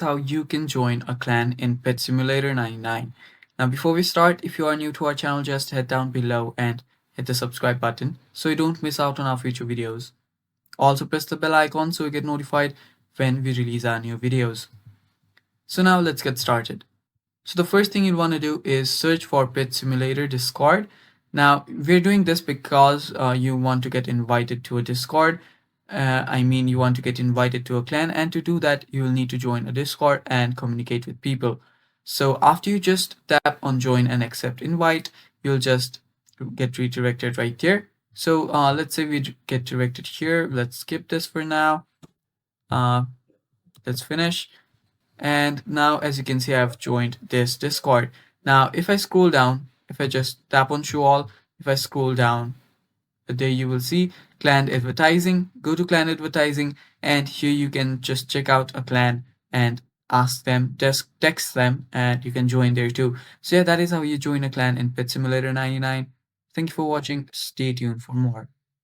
how you can join a clan in Pet Simulator 99. Now, before we start, if you are new to our channel, just head down below and hit the subscribe button so you don't miss out on our future videos. Also, press the bell icon so you get notified when we release our new videos. So, now let's get started. So, the first thing you want to do is search for Pet Simulator Discord. Now, we're doing this because you want to get invited to a Discord. You want to get invited to a clan, and to do that, you will need to join a Discord and communicate with people. So, after you just tap on join and accept invite, you'll just get redirected right there. So, let's say we get directed here. Let's skip this for now. Uh, let's finish. And now, as you can see, I've joined this Discord. Now, if I scroll down, if I just tap on show all, if I scroll down, there you will see clan advertising. Go to clan advertising, and here you can just check out a clan and ask them, text them, and you can join there too. So yeah, that is how you join a clan in Pet Simulator 99. Thank you for watching. Stay tuned for more.